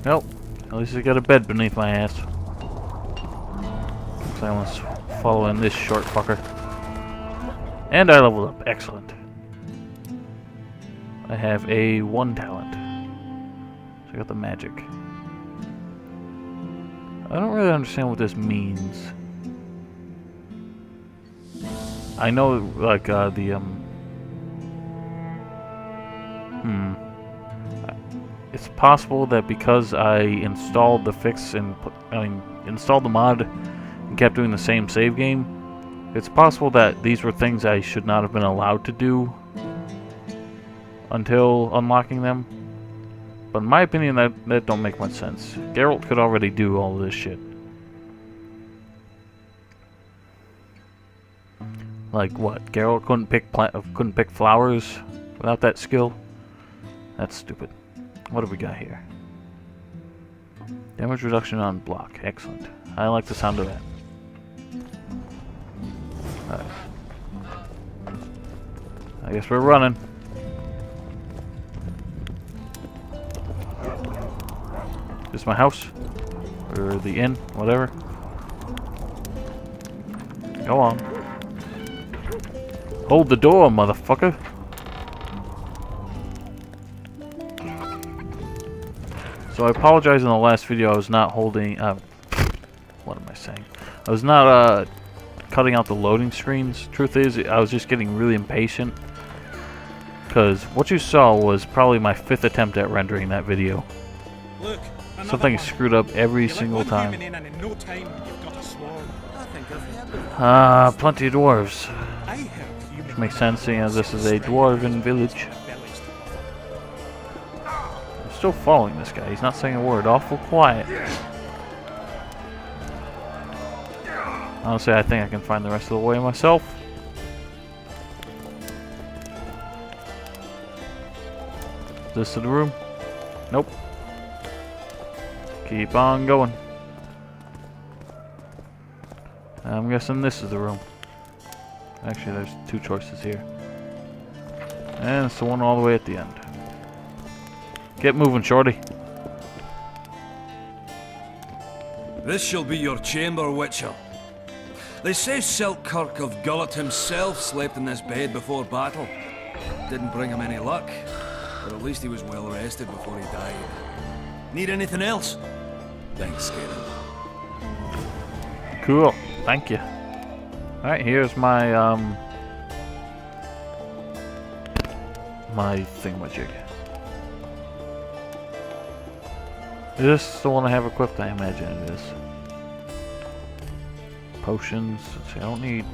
Well, at least I got a bed beneath my ass. So I must follow in this short fucker. And I leveled up. Excellent. I have a 1 talent. So I got the magic. I don't really understand what this means. I know, like, It's possible that because I installed the fix and installed the mod and kept doing the same save game, it's possible that these were things I should not have been allowed to do until unlocking them. But in my opinion, that don't make much sense. Geralt could already do all of this shit. Like what? Geralt couldn't pick flowers without that skill? That's stupid. What have we got here? Damage reduction on block. Excellent. I like the sound of that. Alright. I guess we're running. This is my house? Or the inn? Whatever. Go on. Hold the door, motherfucker. So I apologize in the last video I was not holding... what am I saying? I was not cutting out the loading screens. Truth is, I was just getting really impatient. Because what you saw was probably my 5th attempt at rendering that video. Look, something screwed up every single time. Plenty of dwarves. Which makes sense seeing as this is a Dwarven Village. I'm still following this guy. He's not saying a word. Awful quiet. Honestly, I think I can find the rest of the way myself. Is this to the room? Nope. Keep on going. I'm guessing this is the room. Actually, there's 2 choices here. And it's the one all the way at the end. Get moving, shorty. This shall be your chamber, Witcher. They say Selkirk of Gullet himself slept in this bed before battle. Didn't bring him any luck, but at least he was well rested before he died. Need anything else? Thanks, Skater. Cool. Thank you. Alright, here's my, my thingamajig. Is this the one I have equipped? I imagine it is. Potions. Let's see, I don't need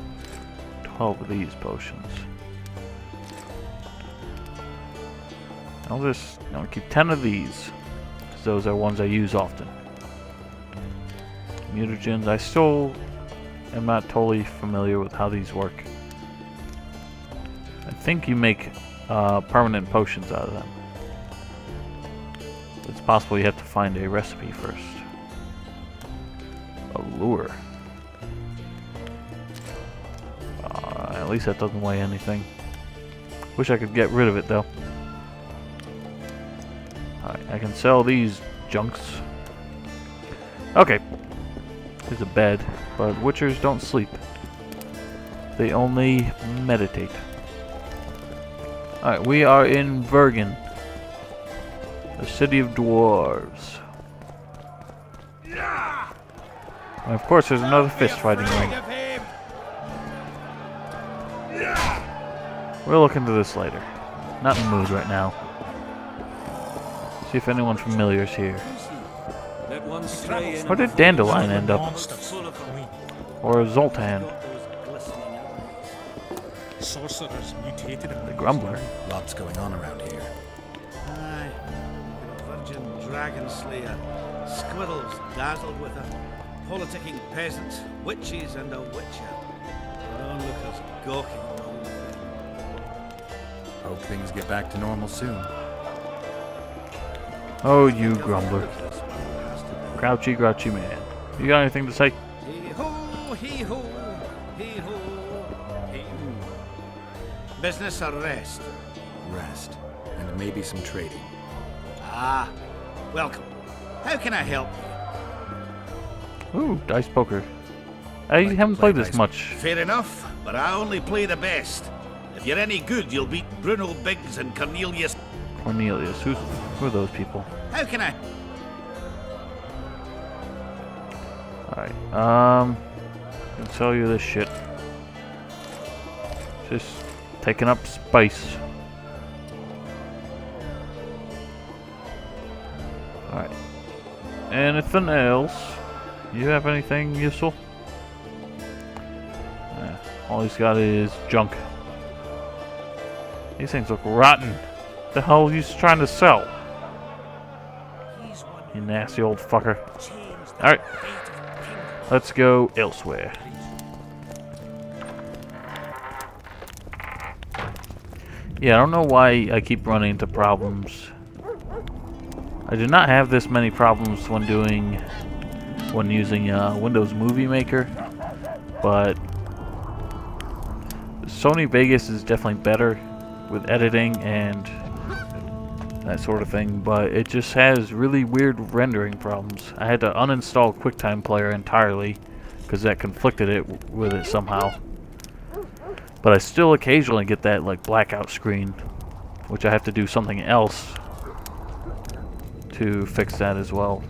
12 of these potions. I'll keep 10 of these, because those are ones I use often. Mutagens. I still am not totally familiar with how these work. I think you make permanent potions out of them. It's possible you have to find a recipe first. A lure. At least that doesn't weigh anything. Wish I could get rid of it though. Alright, I can sell these junks. Okay. There's a bed, but witchers don't sleep. They only meditate. Alright, we are in Vergen. The city of dwarves. And of course there's another fist fighting ring. We'll look into this later. Not in the mood right now. See if anyone familiar is here. Where did Dandelion end up? Or Zoltan? The Grumbler. Lots going on around here. Aye. Virgin dragon slayer. Squirrels dazzled with her. Politicking peasants. Witches and a witcher. Our onlookers gawking at the whole thing. Hope things get back to normal soon. Oh, you Grumbler. Grouchy, grouchy man. You got anything to say? Hee-ho, hee-ho, hee-ho, hee-ho. Business or rest? Rest. And maybe some trading. Ah, welcome. How can I help you? Ooh, dice poker. I haven't played this much. Fair enough, but I only play the best. If you're any good, you'll beat Bruno Biggs and Cornelius. Cornelius, who are those people? How can I? Alright, I can sell you this shit. Just taking up space. Alright. Anything else? You have anything useful? All he's got is junk. These things look rotten. The hell are you trying to sell? You nasty old fucker. Alright. Let's go elsewhere. Yeah, I don't know why I keep running into problems. I did not have this many problems when using Windows Movie Maker, but Sony Vegas is definitely better with editing and that sort of thing, but it just has really weird rendering problems. I had to uninstall QuickTime Player entirely because that conflicted it with it somehow. But I still occasionally get that like blackout screen, which I have to do something else to fix that as well.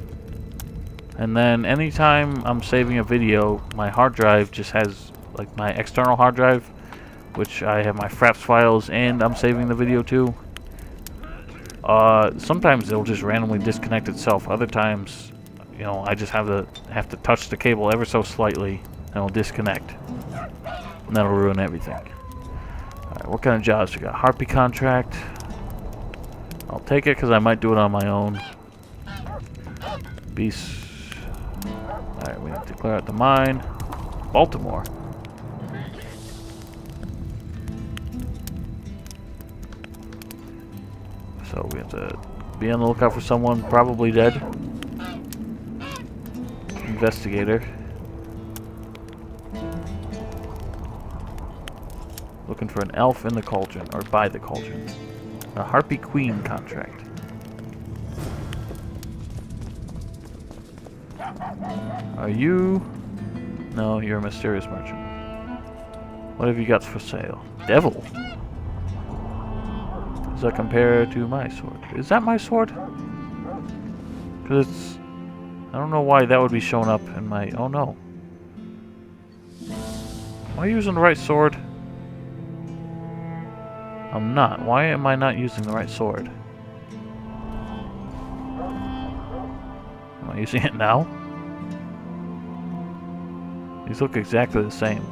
And then anytime I'm saving a video, my hard drive just has like my external hard drive, which I have my fraps files and I'm saving the video to. Sometimes it'll just randomly disconnect itself. Other times, you know, I just have to touch the cable ever so slightly and it'll disconnect. And that'll ruin everything. Alright, what kind of jobs we got? Harpy contract. I'll take it because I might do it on my own. Beast. Alright, we have to clear out the mine. Baltimore. So we have to be on the lookout for someone probably dead. Investigator. Looking for an elf in the cauldron, or by the cauldron. A Harpy Queen contract. Are you? No, you're a mysterious merchant. What have you got for sale? Devil? Does that compare to my sword? Is that my sword? Because it's... I don't know why that would be showing up in my... Oh no. Am I using the right sword? I'm not. Why am I not using the right sword? Am I using it now? These look exactly the same.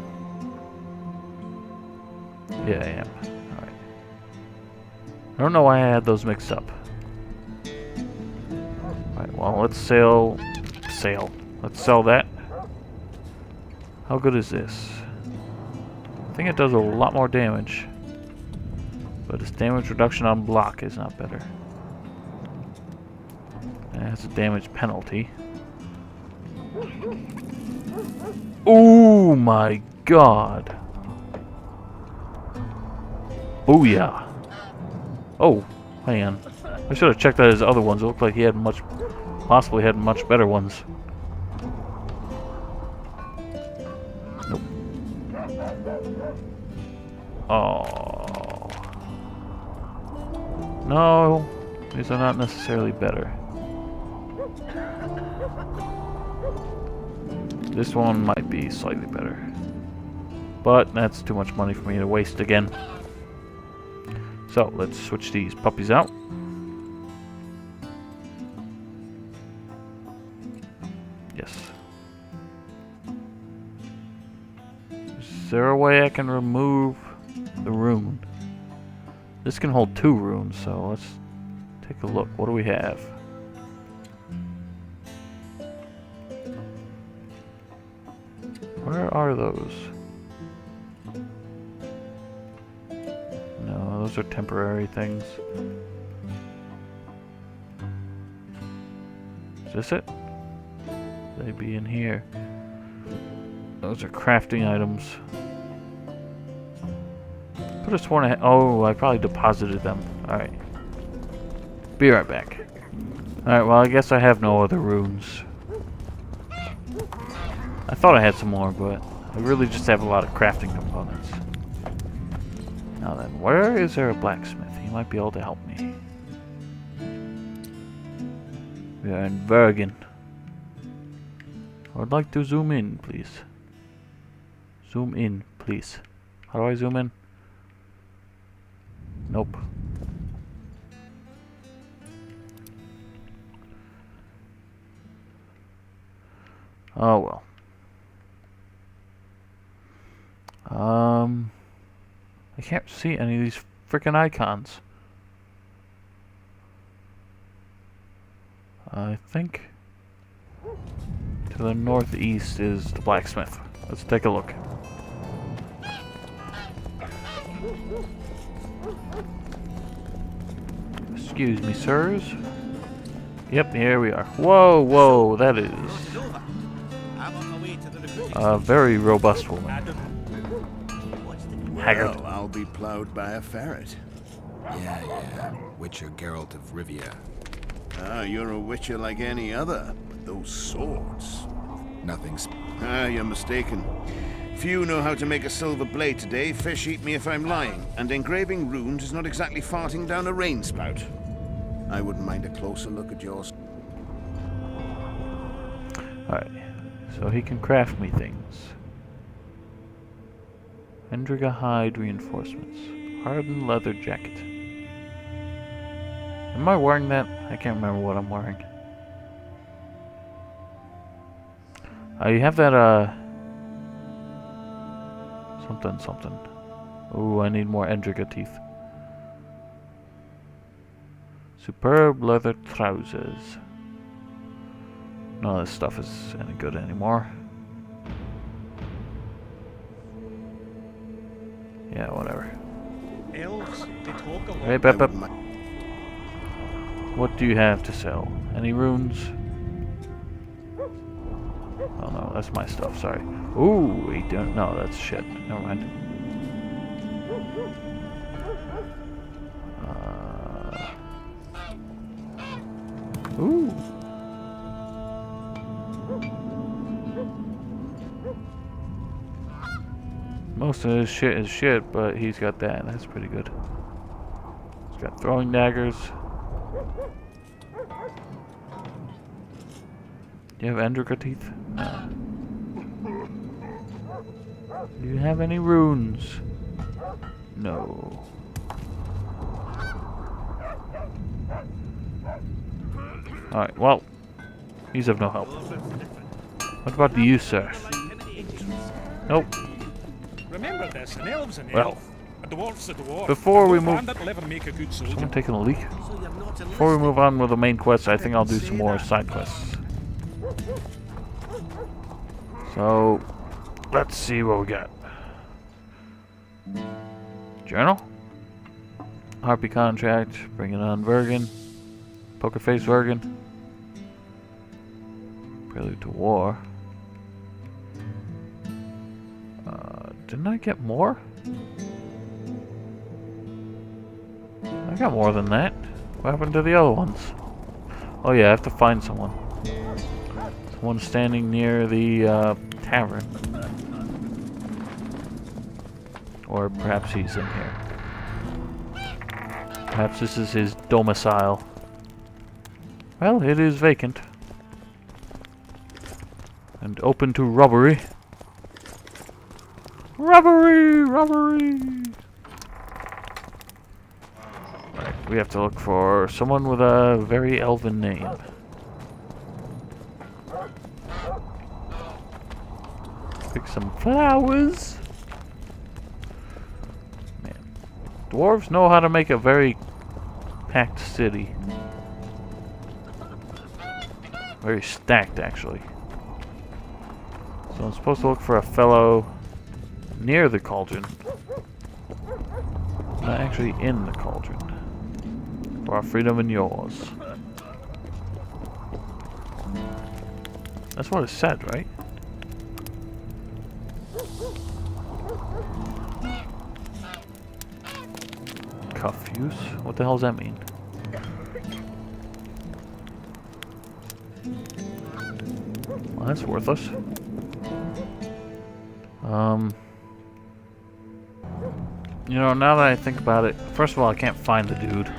Yeah, I am. Alright. I don't know why I had those mixed up. Alright, well, let's sell... Let's sell that. How good is this? I think it does a lot more damage. But its damage reduction on block is not better. And it has a damage penalty. Oh my god! Booyah! Oh, hang on. I should have checked out his other ones. It looked like he had possibly had much better ones. Nope. Oh. No, these are not necessarily better. This one might be slightly better. But that's too much money for me to waste again. So, let's switch these puppies out. Yes. Is there a way I can remove the rune? This can hold 2 runes, so let's take a look. What do we have? Where are those? No, those are temporary things. Is this it? They'd be in here. Those are crafting items. Could have sworn I probably deposited them. Alright. Be right back. Alright, well I guess I have no other runes. I thought I had some more, but I really just have a lot of crafting components. Now then, where is there a blacksmith? He might be able to help me. We are in Vergen. I would like to zoom in, please. Zoom in, please. How do I zoom in? Nope. Oh well. I can't see any of these frickin' icons. I think to the northeast is the blacksmith. Let's take a look. Excuse me, sirs. Yep, here we are. Whoa, whoa, that is a very robust woman. Haggard. Well, I'll be plowed by a ferret. Yeah. Witcher Geralt of Rivia. Ah, you're a witcher like any other, but those swords... Nothing's... Ah, you're mistaken. Few know how to make a silver blade today, fish eat me if I'm lying, and engraving runes is not exactly farting down a rain spout. I wouldn't mind a closer look at yours. Alright, so he can craft me things. Endriga hide reinforcements. Hardened leather jacket. Am I wearing that? I can't remember what I'm wearing. You have that, something. Ooh, I need more Endriga teeth. Superb leather trousers. None of this stuff is any good anymore. Yeah, whatever. Elves, they talk a lot. Hey, Pep. What do you have to sell? Any runes? Oh no, that's my stuff, sorry. Ooh, he don't. No, that's shit. Never mind. Ooh. Most of his shit is shit, but he's got that. That's pretty good. He's got throwing daggers. Do you have Endriga teeth? No. Do you have any runes? No. Alright, well, he's of no help. What about you, sir? Nope. Remember this, an elf's an Well, elf. A dwarf's a dwarf. before we No move... bandit will ever make a good soldier. Someone taking a leak? Before we move on with the main quest, I think I'll do some more side quests. So, let's see what we got. Journal? Harpy contract, bring it on Vergen. Poker face Vergen. Prelude to war. Didn't I get more? I got more than that. What happened to the other ones? Oh yeah, I have to find someone. Someone standing near the tavern. Or perhaps he's in here. Perhaps this is his domicile. Well, it is vacant. And open to robbery. Robbery! Robbery! Right, we have to look for someone with a very elven name. Pick some flowers. Man, dwarves know how to make a very packed city. Very stacked, actually. So I'm supposed to look for a fellow near the cauldron. Not actually in the cauldron. For our freedom and yours. That's what it said, right? Cuff use? What the hell does that mean? Well, that's worthless. You know, now that I think about it, first of all, I can't find the dude.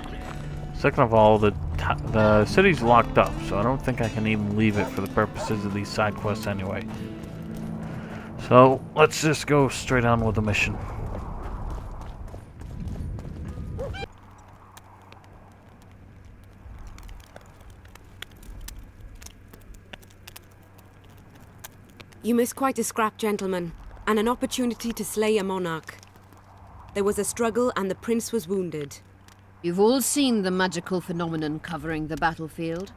Second of all, the city's locked up, so I don't think I can even leave it for the purposes of these side quests anyway. So, let's just go straight on with the mission. You missed quite a scrap, gentlemen, and an opportunity to slay a monarch. There was a struggle and the prince was wounded. You've all seen the magical phenomenon covering the battlefield.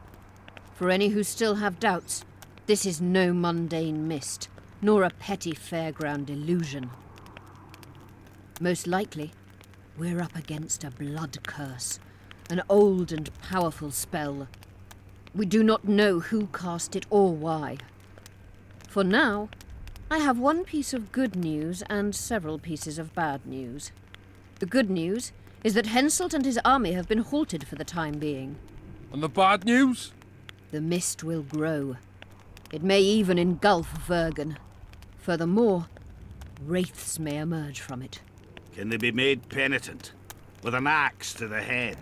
For any who still have doubts, this is no mundane mist, nor a petty fairground illusion. Most likely, we're up against a blood curse, an old and powerful spell. We do not know who cast it or why. For now, I have one piece of good news and several pieces of bad news. The good news is that Henselt and his army have been halted for the time being. And the bad news? The mist will grow. It may even engulf Vergen. Furthermore, wraiths may emerge from it. Can they be made penitent? With an axe to the head?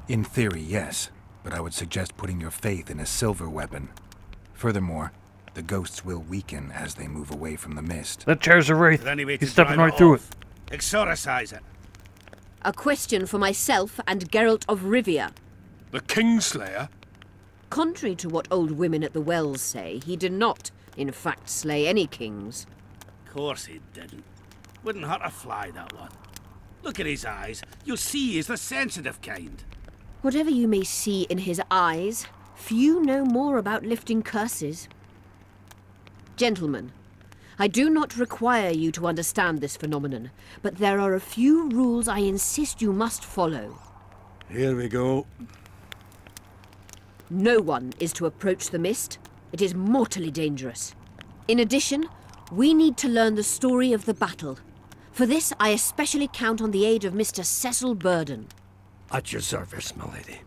In theory, yes. But I would suggest putting your faith in a silver weapon. Furthermore, the ghosts will weaken as they move away from the mist. That chair's a wraith. Is there any way He's to stepping drive right through it. off? Exorcise it. A question for myself and Geralt of Rivia. The Kingslayer? Contrary to what old women at the wells say, he did not, in fact, slay any kings. Of course he didn't. Wouldn't hurt a fly, that one. Look at his eyes. You'll see he's the sensitive kind. Whatever you may see in his eyes, few know more about lifting curses. Gentlemen, I do not require you to understand this phenomenon, but there are a few rules I insist you must follow. Here we go. No one is to approach the mist. It is mortally dangerous. In addition, we need to learn the story of the battle. For this, I especially count on the aid of Mr. Cecil Burden. At your service, milady.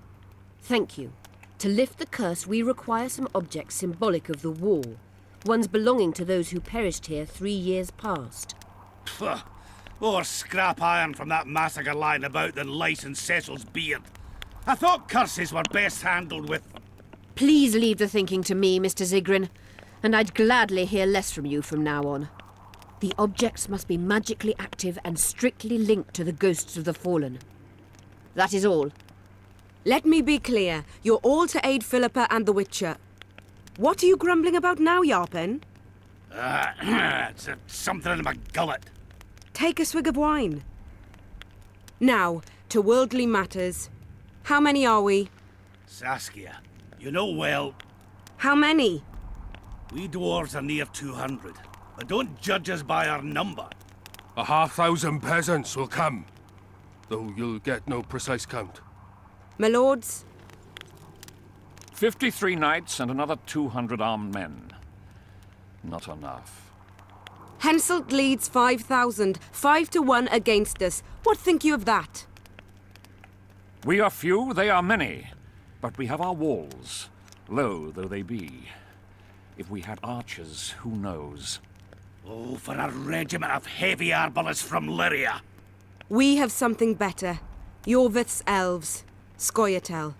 Thank you. To lift the curse, we require some objects symbolic of the war. Ones belonging to those who perished here 3 years past. Pfft. More scrap iron from that massacre lying about than lice in Cecil's beard. I thought curses were best handled with... Please leave the thinking to me, Mr. Zigrin, and I'd gladly hear less from you from now on. The objects must be magically active and strictly linked to the ghosts of the fallen. That is all. Let me be clear. You're all to aid Philippa and the Witcher. What are you grumbling about now, Yarpen? it's something in my gullet. Take a swig of wine. Now, to worldly matters. How many are we? Saskia, you know well, How many? we dwarves are near 200. But don't judge us by our number. 1,000 peasants will come, though you'll get no precise count. My lords? 53 knights and another 200 armed men. Not enough. Henselt leads 5,000, 5 to 1 against us. What think you of that? We are few, they are many. But we have our walls, low though they be. If we had archers, who knows? Oh, for a regiment of heavy arbalists from Lyria. We have something better. Yorvith's elves. Scoia'tael.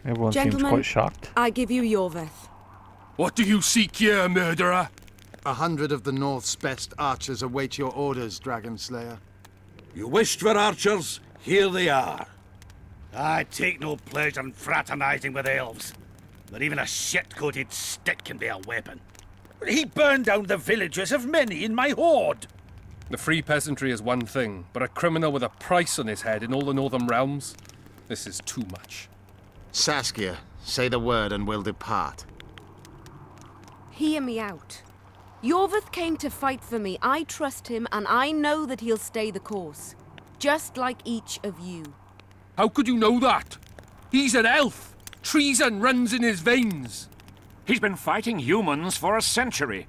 Everyone seems Gentlemen, quite shocked. I give you Yorvith. What do you seek here, murderer? 100 of the North's best archers await your orders, Dragon Slayer. You wished for archers? Here they are. I take no pleasure in fraternizing with elves. But even a shit-coated stick can be a weapon. He burned down the villages of many in my horde. The free peasantry is one thing, but a criminal with a price on his head in all the northern realms? This is too much. Saskia, say the word and we'll depart. Hear me out. Yorvith came to fight for me. I trust him, and I know that he'll stay the course. Just like each of you. How could you know that? He's an elf. Treason runs in his veins. He's been fighting humans for a century.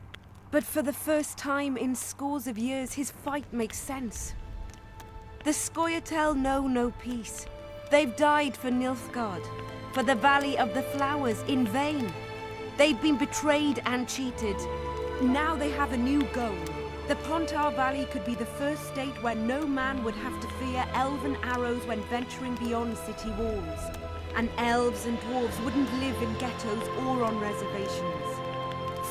But for the first time in scores of years, his fight makes sense. The Scoia'tael know no peace. They've died for Nilfgaard, for the Valley of the Flowers, in vain. They've been betrayed and cheated. Now they have a new goal. The Pontar Valley could be the first state where no man would have to fear elven arrows when venturing beyond city walls. And elves and dwarves wouldn't live in ghettos or on reservations.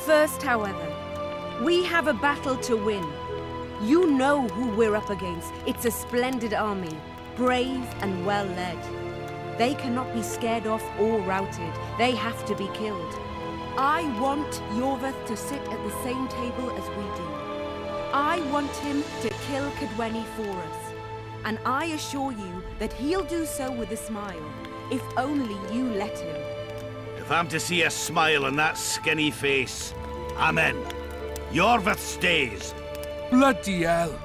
First, however, we have a battle to win. You know who we're up against. It's a splendid army, brave and well-led. They cannot be scared off or routed. They have to be killed. I want Iorveth to sit at the same table as we do. I want him to kill Cadwenny for us. And I assure you that he'll do so with a smile, if only you let him. If I'm to see a smile on that skinny face, I'm in. Iorveth stays. Bloody hell.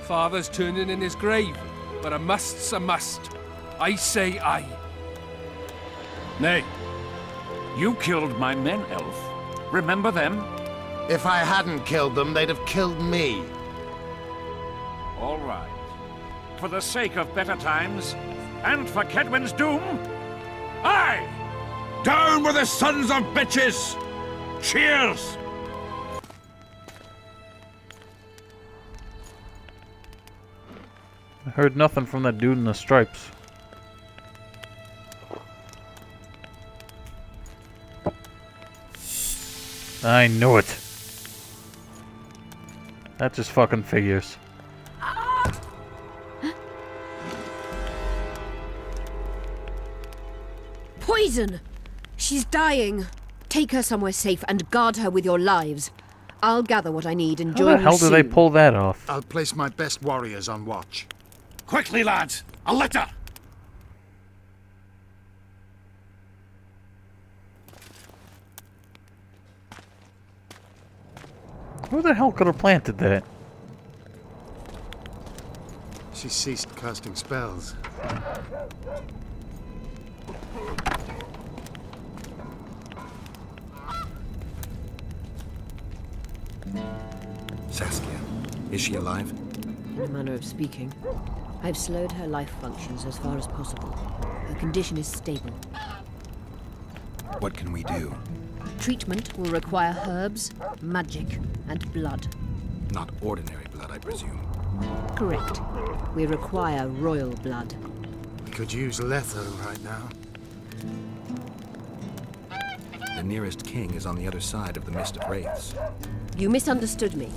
Father's turning in his grave, but a must's a must. I say aye. Nay. You killed my men, Elf. Remember them? If I hadn't killed them, they'd have killed me. All right. For the sake of better times, and for Kedwin's doom, aye! Down with the sons of bitches! Cheers! I heard nothing from that dude in the stripes. I knew it. That just fucking figures. Poison! She's dying. Take her somewhere safe and guard her with your lives. I'll gather what I need and How join the you hell do they soon. pull that off? I'll place my best warriors on watch. Quickly, lads! A litter! Who the hell could have planted that? She ceased casting spells. Saskia, is she alive? In a manner of speaking. I've slowed her life functions as far as possible. Her condition is stable. What can we do? Treatment will require herbs, magic, and blood. Not ordinary blood, I presume. Correct. We require royal blood. We could use Letho right now. The nearest king is on the other side of the Mist of Wraiths. You misunderstood me.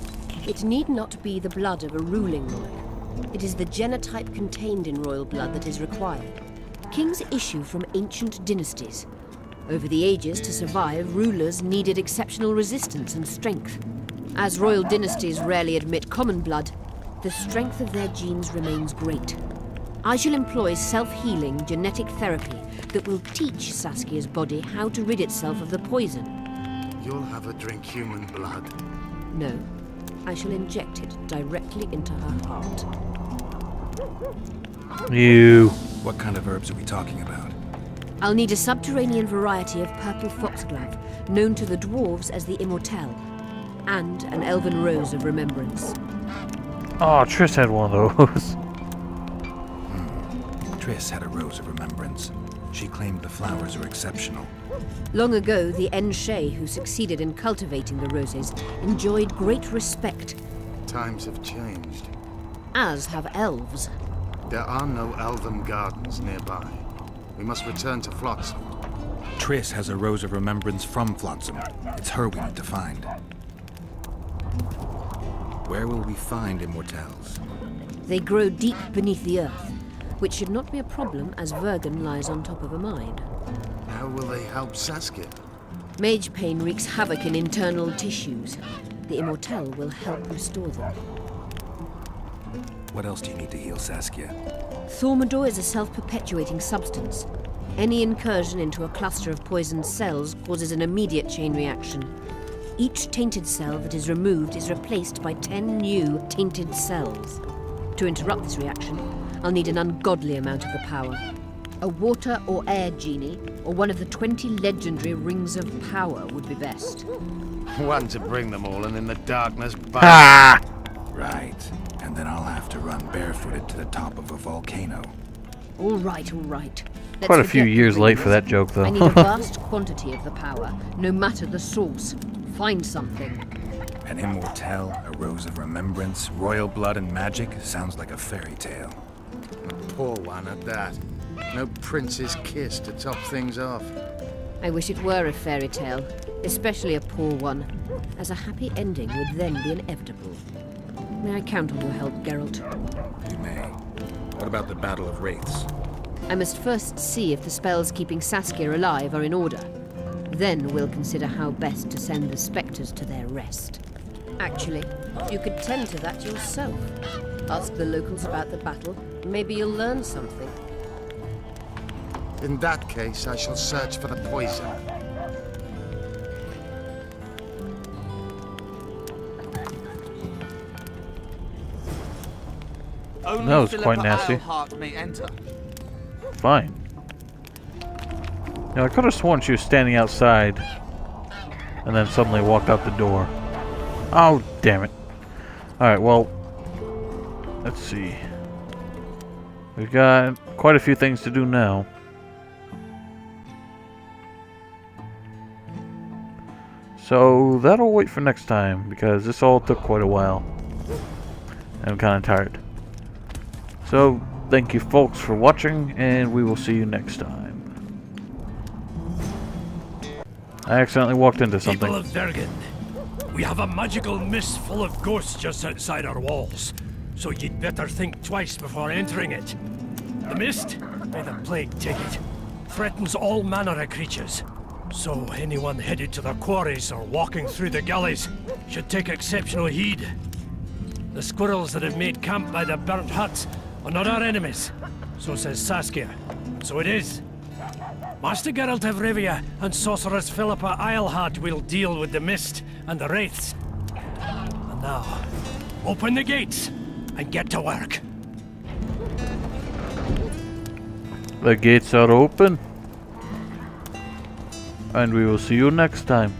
It need not be the blood of a ruling monarch. It is the genotype contained in royal blood that is required. Kings issue from ancient dynasties. Over the ages, to survive, rulers needed exceptional resistance and strength. As royal dynasties rarely admit common blood, the strength of their genes remains great. I shall employ self-healing genetic therapy that will teach Saskia's body how to rid itself of the poison. You'll have her drink human blood. No, I shall inject it directly into her heart. You. What kind of herbs are we talking about? I'll need a subterranean variety of purple foxglove, known to the dwarves as the Immortelle, and an elven rose of remembrance. Oh, Triss had one of those. Triss had a rose of remembrance. She claimed the flowers are exceptional. Long ago, the Enshe, who succeeded in cultivating the roses, enjoyed great respect. Times have changed. As have elves. There are no elven gardens nearby. We must return to Flotsam. Triss has a rose of remembrance from Flotsam. It's her we need to find. Where will we find immortelles? They grow deep beneath the earth, which should not be a problem as Vergen lies on top of a mine. How will they help Saskia? Mage pain wreaks havoc in internal tissues. The Immortelle will help restore them. What else do you need to heal Saskia? Thaumadour is a self-perpetuating substance. Any incursion into a cluster of poisoned cells causes an immediate chain reaction. Each tainted cell that is removed is replaced by 10 new tainted cells. To interrupt this reaction, I'll need an ungodly amount of the power. A water or air genie, or one of the 20 legendary rings of power would be best. One to bring them all, and in the darkness, Ah! Right. And then I'll have to run barefooted to the top of a volcano. All right, all right. Let's Quite a few forget the years late rings. for that joke, though. I need a vast quantity of the power, no matter the source. Find something. An immortelle, a rose of remembrance, royal blood and magic sounds like a fairy tale. a poor one at that. No prince's kiss to top things off. I wish it were a fairy tale, especially a poor one, as a happy ending would then be inevitable. May I count on your help, Geralt? You may. What about the Battle of Wraiths? I must first see if the spells keeping Saskia alive are in order. Then we'll consider how best to send the spectres to their rest. Actually, you could tend to that yourself. Ask the locals about the battle. Maybe you'll learn something. In that case, I shall search for the poison. That was quite nasty. Fine. Now, I could have sworn she was standing outside and then suddenly walked out the door. Oh, damn it. Alright, well, let's see. We've got quite a few things to do now. So, that'll wait for next time, because this all took quite a while. I'm kind of tired. So, thank you folks for watching, and we will see you next time. I accidentally walked into something. People of Vergen, we have a magical mist full of ghosts just outside our walls, so you'd better think twice before entering it. The mist, may the plague take it, threatens all manner of creatures, so anyone headed to the quarries or walking through the gullies should take exceptional heed. The squirrels that have made camp by the burnt huts are not our enemies, so says Saskia. So it is. Master Geralt of Rivia and Sorceress Philippa Eilhart will deal with the mist and the wraiths. And now, open the gates and get to work. The gates are open. And we will see you next time.